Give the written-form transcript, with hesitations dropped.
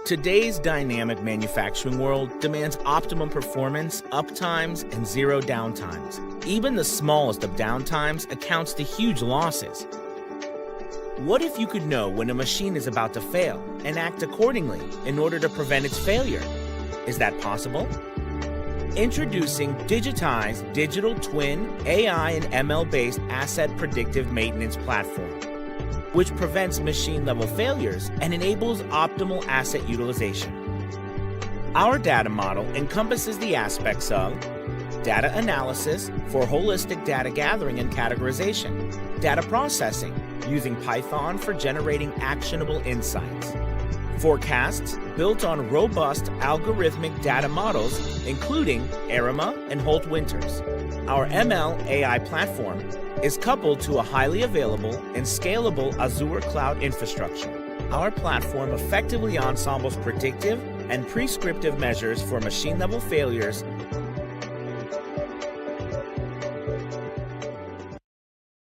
Today's dynamic manufacturing world demands optimum performance, uptimes, and zero downtimes. Even the smallest of downtimes accounts to huge losses. What if you could know when a machine is about to fail and act accordingly in order to prevent its failure? Is that possible? Introducing Digitized Digital Twin AI and ML-based Asset Predictive Maintenance Platform, which prevents machine-level failures and enables optimal asset utilization. Our data model encompasses the aspects of data analysis for holistic data gathering and categorization, data processing using Python for generating actionable insights, forecasts built on robust algorithmic data models including ARIMA and Holt-Winters. Our ML AI platform is coupled to a highly available and scalable Azure cloud infrastructure. Our platform effectively ensembles predictive and prescriptive measures for machine-level failures